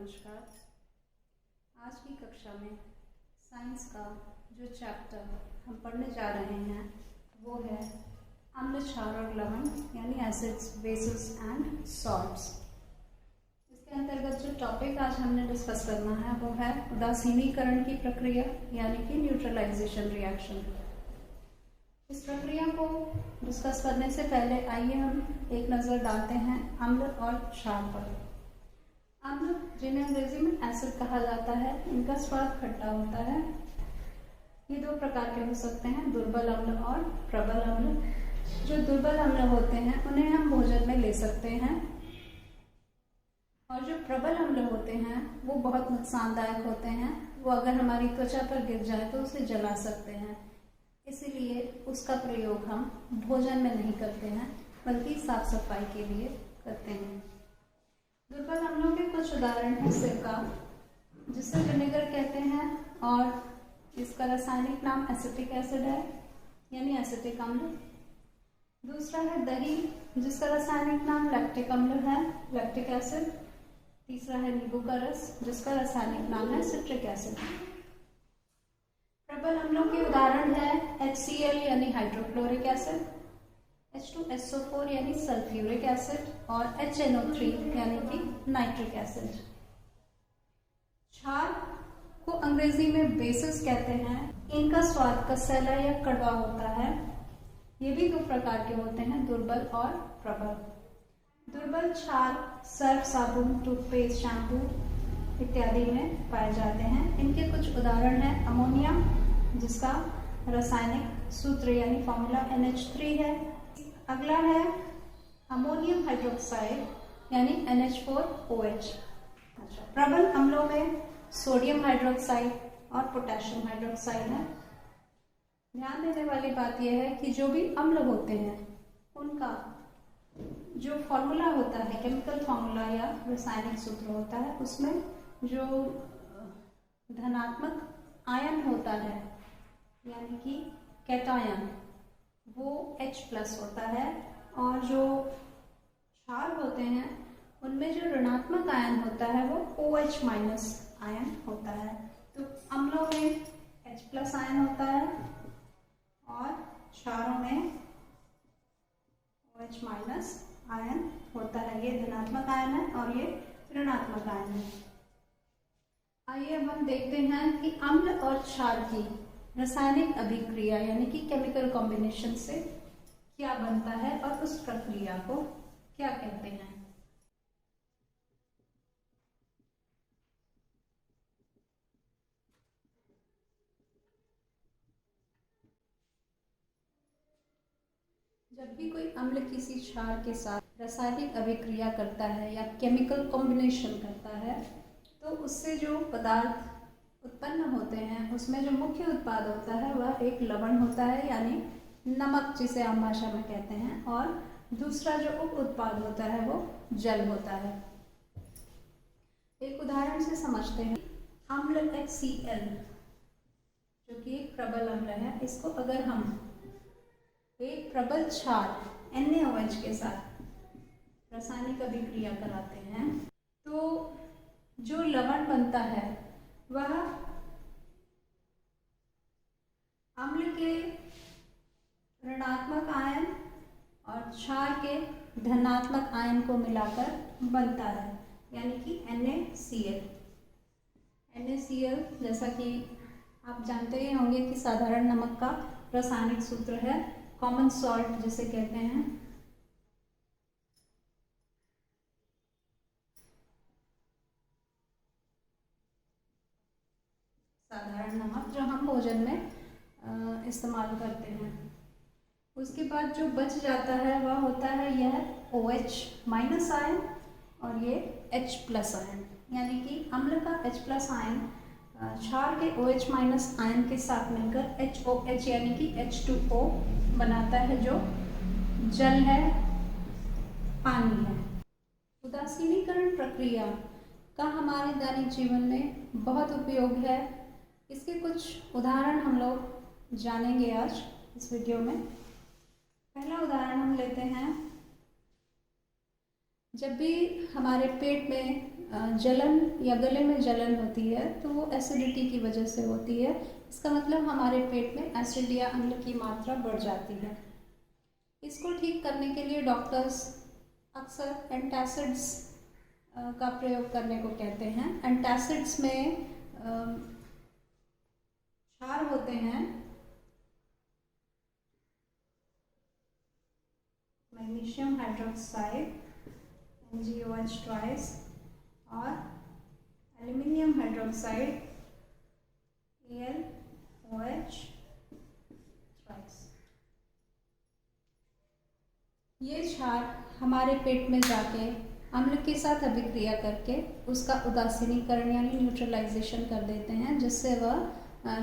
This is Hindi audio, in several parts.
नमस्कार। आज की कक्षा में साइंस का जो चैप्टर हम पढ़ने जा रहे हैं वो है अम्ल, क्षार और लवण यानी एसिड्स, बेसिस एंड सॉल्ट्स। इसके अंतर्गत जो टॉपिक आज हमने डिस्कस करना है वो है उदासीनीकरण की प्रक्रिया यानी कि न्यूट्रलाइजेशन रिएक्शन। इस प्रक्रिया को डिस्कस करने से पहले आइए हम एक नज़र डालते हैं अम्ल और क्षार पर। अम्ल, जिन्हें अंग्रेजी में एसिड कहा जाता है, इनका स्वाद खट्टा होता है। ये दो प्रकार के हो सकते हैं, दुर्बल अम्ल और प्रबल अम्ल। जो दुर्बल अम्ल होते हैं उन्हें हम भोजन में ले सकते हैं और जो प्रबल अम्ल होते हैं वो बहुत नुकसानदायक होते हैं। वो अगर हमारी त्वचा पर गिर जाए तो उसे जला सकते हैं, इसीलिए उसका प्रयोग हम भोजन में नहीं करते हैं बल्कि साफ सफाई के लिए करते हैं। दुर्बल अम्लों के कुछ उदाहरण हैं सिरका, जिसे विनेगर कहते हैं, और इसका रासायनिक नाम एसिटिक एसिड है यानी एसिटिक अम्ल। दूसरा है दही, जिसका रासायनिक नाम लैक्टिक अम्ल है, लैक्टिक एसिड। तीसरा है नींबू का रस, जिसका रासायनिक नाम है सिट्रिक एसिड। प्रबल अम्लों के उदाहरण है HCl यानी हाइड्रोक्लोरिक एसिड, H2SO4 यानी सल्फ्यूरिक एसिड और HNO3 यानी कि नाइट्रिक एसिड। क्षार को अंग्रेजी में बेसिस कहते हैं। इनका स्वाद कसैला या कड़वा होता है। ये भी दो प्रकार के होते हैं, दुर्बल और प्रबल। दुर्बल क्षार सर्फ, साबुन, टूथपेस्ट, शैम्पू इत्यादि में पाए जाते हैं। इनके कुछ उदाहरण हैं अमोनिया, जिसका रासायनिक सूत्र यानी फॉर्मूला NH3 है। अगला है अमोनियम हाइड्रोक्साइड यानी NH4OH। प्रबल अम्लों में सोडियम हाइड्रोक्साइड और पोटेशियम हाइड्रोक्साइड है। ध्यान देने वाली बात यह है कि जो भी अम्ल होते हैं उनका जो फॉर्मूला होता है, केमिकल फॉर्मूला या रासायनिक सूत्र होता है, उसमें जो धनात्मक आयन होता है यानी कि कैटायन, वो H+ होता है, और जो क्षार होते हैं उनमें जो ऋणात्मक आयन होता है वो OH- आयन होता है। तो अम्लों में H+ आयन होता है और क्षारों में OH- आयन होता है। ये धनात्मक आयन है और ये ऋणात्मक आयन है। आइए अब हम देखते हैं कि अम्ल और क्षार की रासायनिक अभिक्रिया यानी कि केमिकल कॉम्बिनेशन से क्या बनता है और उस प्रक्रिया को क्या कहते हैं। जब भी कोई अम्ल किसी क्षार के साथ रासायनिक अभिक्रिया करता है या केमिकल कॉम्बिनेशन करता है तो उससे जो पदार्थ उत्पन्न होते हैं उसमें जो मुख्य उत्पाद होता है वह एक लवण होता है यानी नमक, जिसे आम भाषा में कहते हैं, और दूसरा जो उप उत्पाद होता है वो जल होता है। एक उदाहरण से समझते हैं। अम्ल HCl जो कि एक प्रबल अम्ल है, इसको अगर हम एक प्रबल क्षार NaOH के साथ रासायनिक अभिक्रिया कराते हैं तो जो लवण बनता है वह अम्ल के ऋणात्मक आयन और क्षार के धनात्मक आयन को मिलाकर बनता है यानी कि NaCl। NaCl जैसा कि आप जानते ही होंगे कि साधारण नमक का रासायनिक सूत्र है, कॉमन सॉल्ट जिसे कहते हैं। साधारण नमक जो हम भोजन में इस्तेमाल करते हैं। उसके बाद जो बच जाता है वह होता है यह OH- आयन और ये H+ आयन, यानी कि अम्ल का H+ आयन क्षार के OH- आयन के साथ मिलकर HOH यानी कि H2O बनाता है, जो जल है, पानी है। उदासीनीकरण प्रक्रिया का हमारे दैनिक जीवन में बहुत उपयोग है। इसके कुछ उदाहरण हम लोग जानेंगे आज इस वीडियो में। पहला उदाहरण हम लेते हैं। जब भी हमारे पेट में जलन या गले में जलन होती है तो वो एसिडिटी की वजह से होती है। इसका मतलब हमारे पेट में एसिड या अम्ल की मात्रा बढ़ जाती है। इसको ठीक करने के लिए डॉक्टर्स अक्सर एंटासिड्स का प्रयोग करने को कहते हैं। एंटासिड्स में क्षार होते हैं मैग्नीशियम हाइड्रोक्साइड MgOH ट्वाइस और एल्यूमिनियम हाइड्रोक्साइड AlOH ट्वाइस। ये क्षार हमारे पेट में जाके अम्ल के साथ अभिक्रिया करके उसका उदासीनीकरण यानी न्यूट्रलाइजेशन कर देते हैं, जिससे वह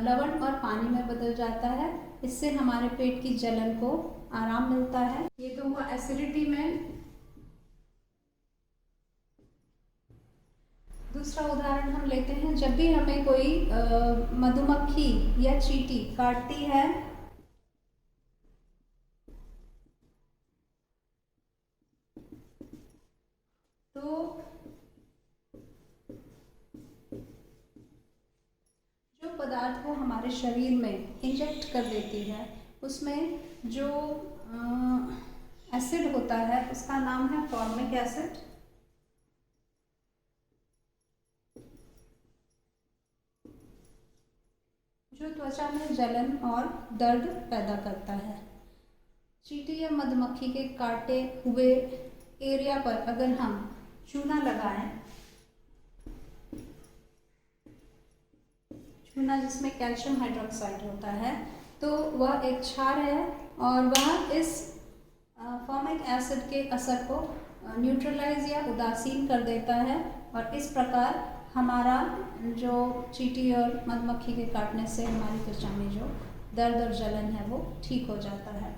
लवण और पानी में बदल जाता है। इससे हमारे पेट की जलन को आराम मिलता है। ये तो हुआ एसिडिटी में। दूसरा उदाहरण हम लेते हैं, जब भी हमें कोई मधुमक्खी या चींटी काटती है तो जो पदार्थ वो हमारे शरीर में इंजेक्ट कर देती है उसमें जो एसिड होता है उसका नाम है फॉर्मिक एसिड। जो त्वचा में जलन और दर्द पैदा करता है। चींटी या मधुमक्खी के काटे हुए एरिया पर अगर हम चूना लगाएं, चूना जिसमें कैल्शियम हाइड्रोक्साइड होता है, तो वह एक क्षार है और वह इस फॉर्मिक एसिड के असर को न्यूट्रलाइज या उदासीन कर देता है और इस प्रकार हमारा जो चींटी और मधुमक्खी के काटने से हमारी त्वचा में जो दर्द और जलन है वो ठीक हो जाता है।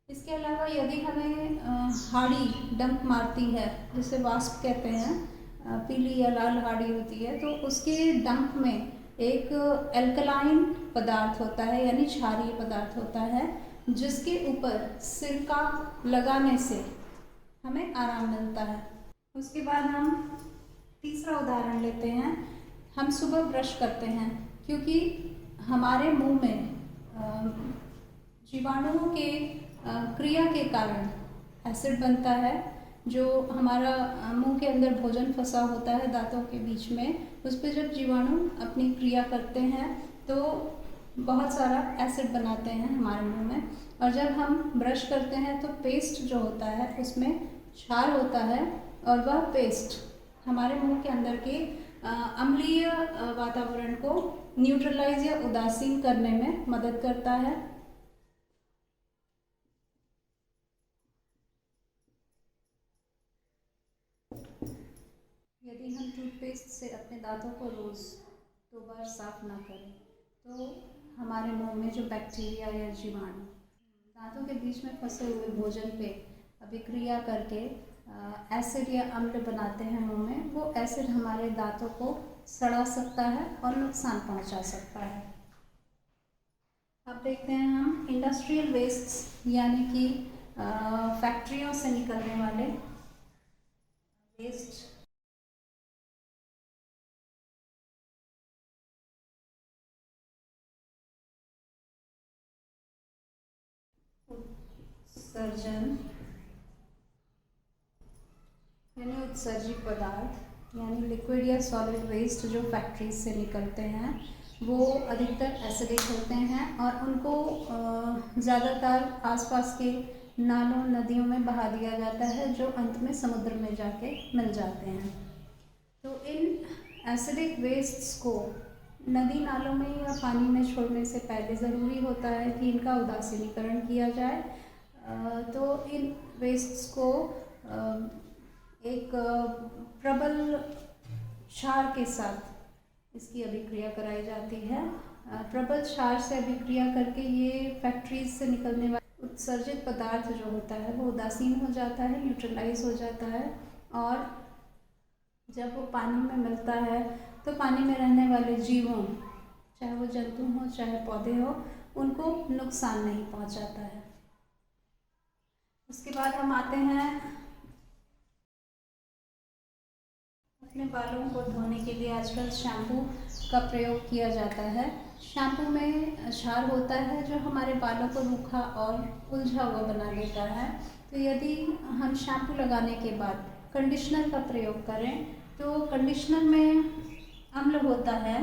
इसके अलावा यदि हमें हाड़ी डंक मारती है, जिसे वास्प कहते हैं, पीली या लाल हाड़ी होती है, तो उसके डंक में एक एल्कलाइन पदार्थ होता है यानी क्षारीय पदार्थ होता है, जिसके ऊपर सिरका लगाने से हमें आराम मिलता है। उसके बाद हम तीसरा उदाहरण लेते हैं। हम सुबह ब्रश करते हैं क्योंकि हमारे मुंह में जीवाणुओं के क्रिया के कारण एसिड बनता है। जो हमारा मुंह के अंदर भोजन फंसा होता है दांतों के बीच में, उस पर जब जीवाणु अपनी क्रिया करते हैं तो बहुत सारा एसिड बनाते हैं हमारे मुंह में, और जब हम ब्रश करते हैं तो पेस्ट जो होता है उसमें क्षार होता है और वह पेस्ट हमारे मुंह के अंदर के अम्लीय वातावरण को न्यूट्रलाइज या उदासीन करने में मदद करता है। यदि हम टूथपेस्ट से अपने दांतों को रोज़ 2 बार साफ ना करें तो हमारे मुंह में जो बैक्टीरिया या जीवाणु दांतों के बीच में फंसे हुए भोजन पे अभिक्रिया करके एसिड या अम्ल बनाते हैं मुंह में, वो एसिड हमारे दांतों को सड़ा सकता है और नुकसान पहुंचा सकता है। अब देखते हैं हम इंडस्ट्रियल वेस्ट यानी कि फैक्ट्रियों से निकलने वाले वेस्ट। उत्सर्जन यानी उत्सर्जित पदार्थ यानी लिक्विड या सॉलिड वेस्ट जो फैक्ट्रीज से निकलते हैं वो अधिकतर एसिडिक होते हैं और उनको ज़्यादातर आसपास के नालों नदियों में बहा दिया जाता है, जो अंत में समुद्र में जाके मिल जाते हैं। तो इन एसिडिक वेस्ट्स को नदी नालों में या पानी में छोड़ने से पहले ज़रूरी होता है कि इनका उदासीनीकरण किया जाए। तो इन वेस्ट्स को एक प्रबल क्षार के साथ इसकी अभिक्रिया कराई जाती है। प्रबल क्षार से अभिक्रिया करके ये फैक्ट्रीज से निकलने वाला उत्सर्जित पदार्थ जो होता है वो उदासीन हो जाता है, न्यूट्रलाइज हो जाता है, और जब वो पानी में मिलता है तो पानी में रहने वाले जीवों, चाहे वो जंतु हों चाहे पौधे हों, उनको नुकसान नहीं पहुंचाता है। उसके बाद हम आते हैं अपने बालों को धोने के लिए आजकल शैम्पू का प्रयोग किया जाता है। शैम्पू में क्षार होता है जो हमारे बालों को रूखा और उलझा हुआ बना देता है। तो यदि हम शैम्पू लगाने के बाद कंडीशनर का प्रयोग करें तो कंडीशनर में अम्ल होता है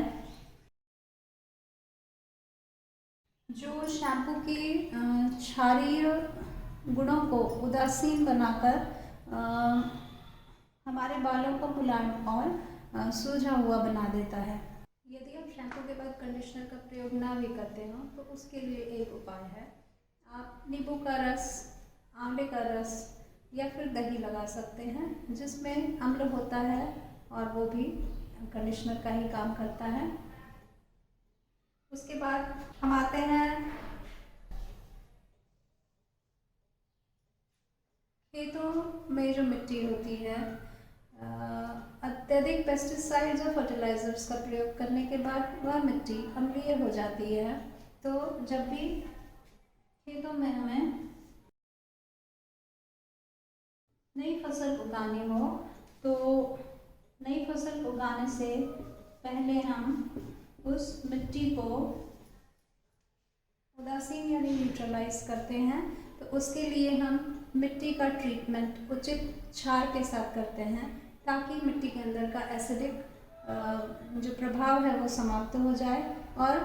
जो शैम्पू के क्षारीय गुणों को उदासीन बनाकर हमारे बालों को मुलायम और सूझा हुआ बना देता है। यदि आप शैम्पू के बाद कंडीशनर का प्रयोग ना भी करते हो तो उसके लिए एक उपाय है, आप नींबू का रस, आंवले का रस या फिर दही लगा सकते हैं जिसमें अम्ल होता है और वो भी कंडीशनर का ही काम करता है। उसके बाद हम आते हैं खेतों में जो मिट्टी होती है, अत्यधिक पेस्टिसाइड्स और फर्टिलाइजर्स का प्रयोग करने के बाद वह मिट्टी अम्लीय हो जाती है। तो जब भी खेतों में हमें नई फसल उगानी हो तो नई फसल उगाने से पहले हम उस मिट्टी को उदासीन यानी न्यूट्रलाइज करते हैं। तो उसके लिए हम मिट्टी का ट्रीटमेंट उचित क्षार के साथ करते हैं ताकि मिट्टी के अंदर का एसिडिक जो प्रभाव है वो समाप्त हो जाए और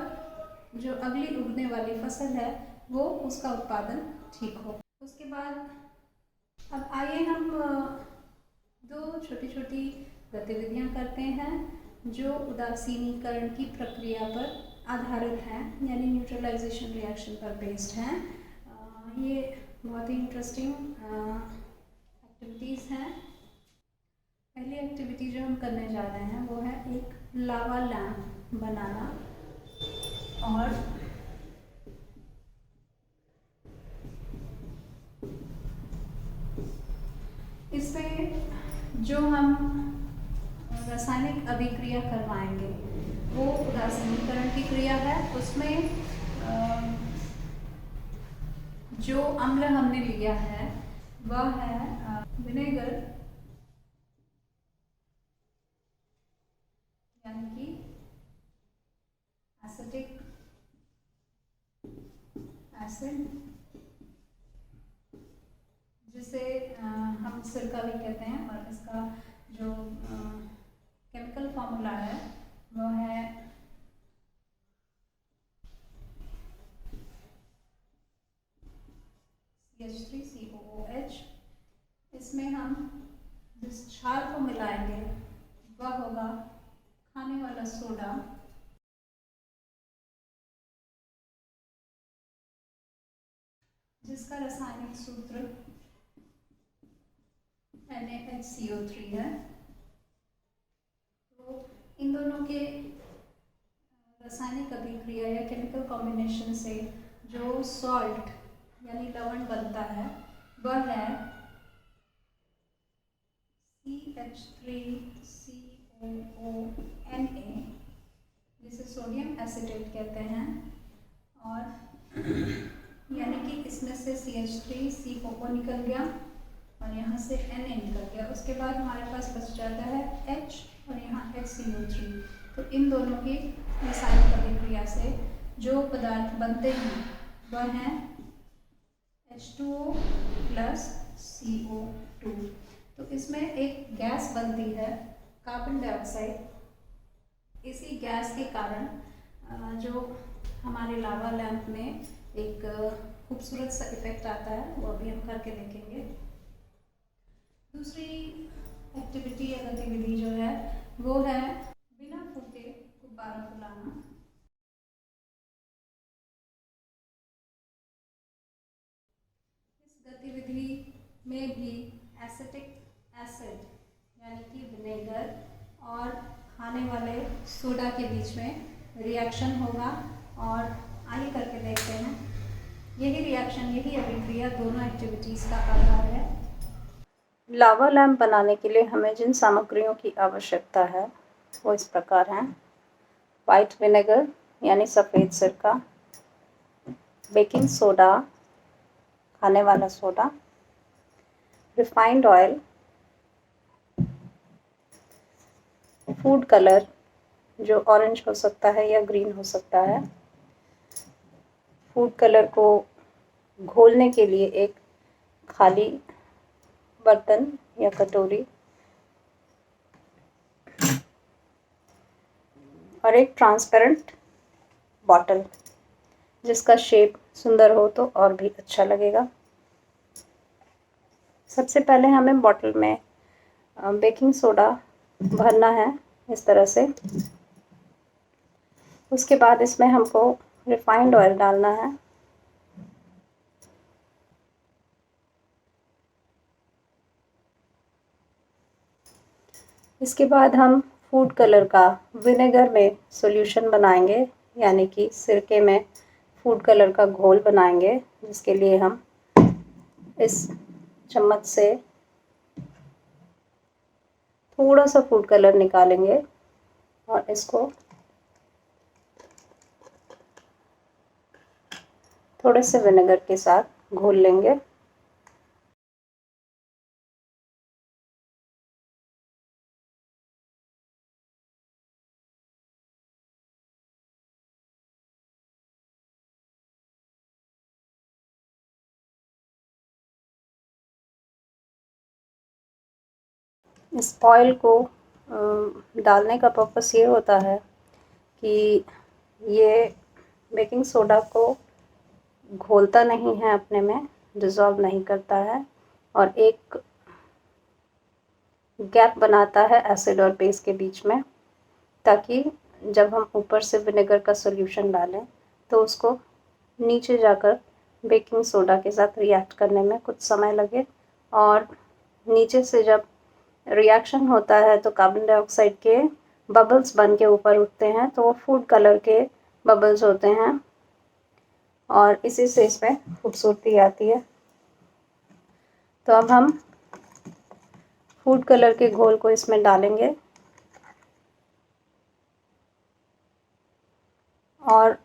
जो अगली उगने वाली फसल है वो उसका उत्पादन ठीक हो। उसके बाद अब आइए हम दो छोटी छोटी गतिविधियां करते हैं जो उदासीनीकरण की प्रक्रिया पर आधारित हैं यानी न्यूट्रलाइजेशन रिएक्शन पर बेस्ड हैं। ये बहुत ही इंटरेस्टिंग एक्टिविटीज़ हैं। पहली एक्टिविटी जो हम करने जा रहे हैं वो है एक लावा लैंप बनाना और इसमें जो हम रासायनिक अभिक्रिया करवाएंगे वो उदासीनीकरण की क्रिया है। उसमें जो अम्ल हमने लिया है वह है विनेगर यानी कि एसिटिक एसिड जिसे हम सिरका भी कहते हैं और इसका जो केमिकल फॉर्मूला है वो है CH3COOH। इसमें हम जिस क्षार को मिलाएंगे वह होगा खाने वाला सोडा जिसका रासायनिक सूत्र NaHCO3 है। तो इन दोनों के रासायनिक अभिक्रिया या केमिकल कॉम्बिनेशन से जो सॉल्ट यानी लवण बनता है वह है CH3COONA जिसे सोडियम एसिटेट कहते हैं। और यानी कि इसमें से CH3COO निकल गया और यहाँ से Na निकल गया। उसके बाद हमारे पास बच जाता है H और यहाँ HCO3। तो इन दोनों की रासायनिक अभिक्रिया से जो पदार्थ बनते हैं वह है H2O प्लस CO2। तो इसमें एक गैस बनती है कार्बन डाइऑक्साइड। इसी गैस के कारण जो हमारे लावा लैंप में एक खूबसूरत सा इफेक्ट आता है वो अभी हम करके देखेंगे। दूसरी एक्टिविटी या गतिविधि जो है वो है बिना फूके गुब्बारा फुलाना। इस गतिविधि में भी एसिटिक एसिड यानी कि विनेगर और खाने वाले सोडा के बीच में रिएक्शन होगा और आइए करके देखते हैं। यही रिएक्शन, यही अभिक्रिया दोनों एक्टिविटीज़ का आधार है। लावा लैंप बनाने के लिए हमें जिन सामग्रियों की आवश्यकता है वो इस प्रकार हैं। वाइट विनेगर यानी सफ़ेद सिरका, बेकिंग सोडा खाने वाला soda, refined oil, food colour, जो ऑरेंज हो सकता है या ग्रीन हो सकता है। फूड कलर को घोलने के लिए एक खाली बर्तन या कटोरी और एक ट्रांसपेरेंट बॉटल, जिसका शेप सुंदर हो तो और भी अच्छा लगेगा। सबसे पहले हमें बॉटल में बेकिंग सोडा भरना है इस तरह से। उसके बाद इसमें हमको रिफाइंड ऑयल डालना है। इसके बाद हम फूड कलर का विनेगर में सॉल्यूशन बनाएंगे, यानी कि सिरके में फूड कलर का घोल बनाएंगे, जिसके लिए हम इस चम्मच से थोड़ा सा फूड कलर निकालेंगे और इसको थोड़े से विनेगर के साथ घोल लेंगे। इस ऑयल को डालने का पर्पस ये होता है कि ये बेकिंग सोडा को घोलता नहीं है, अपने में डिज़ोल्व नहीं करता है, और एक गैप बनाता है एसिड और बेस के बीच में, ताकि जब हम ऊपर से विनेगर का सॉल्यूशन डालें तो उसको नीचे जाकर बेकिंग सोडा के साथ रिएक्ट करने में कुछ समय लगे, और नीचे से जब रिएक्शन होता है तो कार्बन डाइऑक्साइड के बबल्स बन के ऊपर उठते हैं, तो वो फूड कलर के बबल्स होते हैं और इसी से इसमें खूबसूरती आती है। तो अब हम फूड कलर के घोल को इसमें डालेंगे और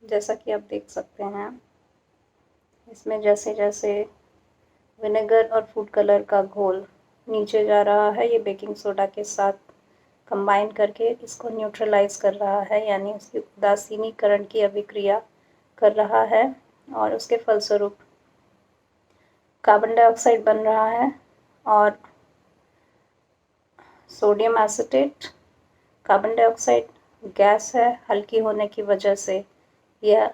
जैसा कि आप देख सकते हैं, इसमें जैसे जैसे विनेगर और फूड कलर का घोल नीचे जा रहा है, ये बेकिंग सोडा के साथ कंबाइन करके इसको न्यूट्रलाइज कर रहा है, यानी उसकी उदासीनीकरण की अभिक्रिया कर रहा है, और उसके फलस्वरूप कार्बन डाइऑक्साइड बन रहा है और sodium acetate. Carbon dioxide gas है, हल्की होने की वजह से यह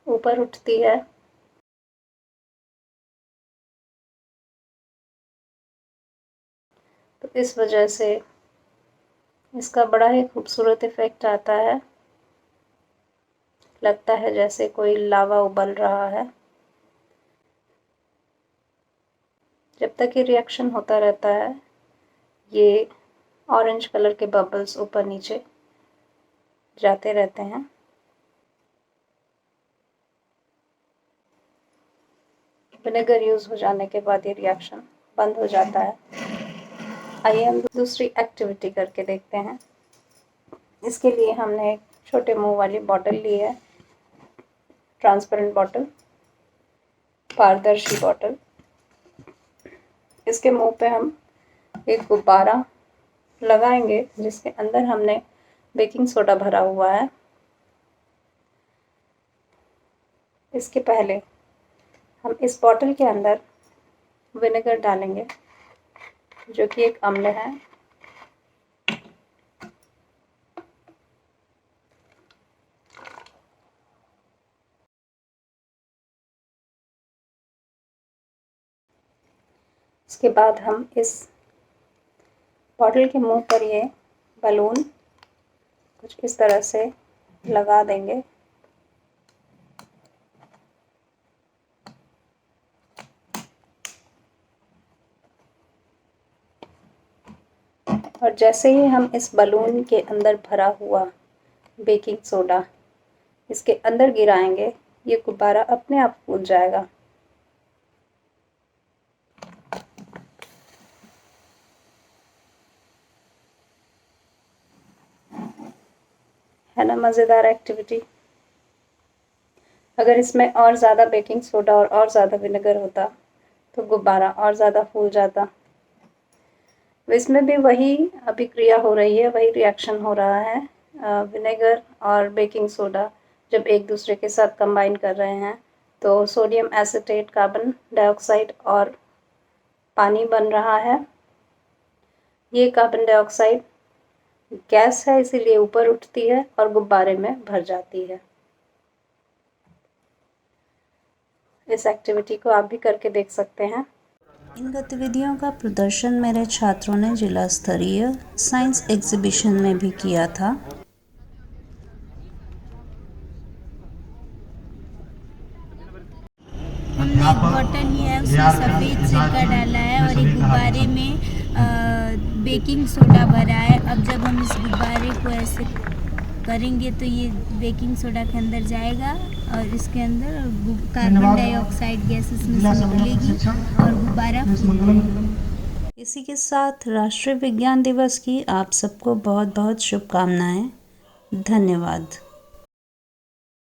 ऊपर उठती है। तो इस वजह से इसका बड़ा ही खूबसूरत इफ़ेक्ट आता है, लगता है जैसे कोई लावा उबल रहा है। जब तक ये रिएक्शन होता रहता है, ये ऑरेंज कलर के बबल्स ऊपर नीचे जाते रहते हैं। विनेगर यूज़ हो जाने के बाद ये रिएक्शन बंद हो जाता है। आइए हम दूसरी एक्टिविटी करके देखते हैं। इसके लिए हमने एक छोटे मुंह वाली बॉटल ली है, ट्रांसपेरेंट बॉटल, पारदर्शी बॉटल। इसके मुंह पे हम एक गुब्बारा लगाएंगे, जिसके अंदर हमने बेकिंग सोडा भरा हुआ है। इसके पहले हम इस बॉटल के अंदर विनेगर डालेंगे, जो कि एक अम्ल है। इसके बाद हम इस बॉटल के मुंह पर ये बलून कुछ इस तरह से लगा देंगे। और जैसे ही हम इस बलून के अंदर भरा हुआ बेकिंग सोडा इसके अंदर गिराएंगे, ये गुब्बारा अपने आप फूल जाएगा। है ना मज़ेदार एक्टिविटी। अगर इसमें और ज़्यादा बेकिंग सोडा और ज़्यादा विनेगर होता तो गुब्बारा और ज़्यादा फूल जाता। इसमें भी वही अभिक्रिया हो रही है, वही रिएक्शन हो रहा है। विनेगर और बेकिंग सोडा जब एक दूसरे के साथ कंबाइन कर रहे हैं तो सोडियम एसीटेट, कार्बन डाइऑक्साइड और पानी बन रहा है। ये कार्बन डाइऑक्साइड गैस है, इसीलिए ऊपर उठती है और गुब्बारे में भर जाती है। इस एक्टिविटी को आप भी करके देख सकते हैं। इन गतिविधियों का प्रदर्शन मेरे छात्रों ने जिला स्तरीय साइंस एग्जीबिशन में भी किया था। हमने एक बॉटल लिया है, उसमें सफ़ेद सिरका डाला है और एक गुब्बारे में बेकिंग सोडा भरा है। अब जब हम इस गुब्बारे को ऐसे करेंगे तो ये बेकिंग सोडा के अंदर जाएगा और इसके अंदर कार्बन डाइऑक्साइड गैस इसमें से निकलेगी और गुब्बारा फूलेगा। इसी के साथ राष्ट्रीय विज्ञान दिवस की आप सबको बहुत बहुत शुभकामनाएं। धन्यवाद।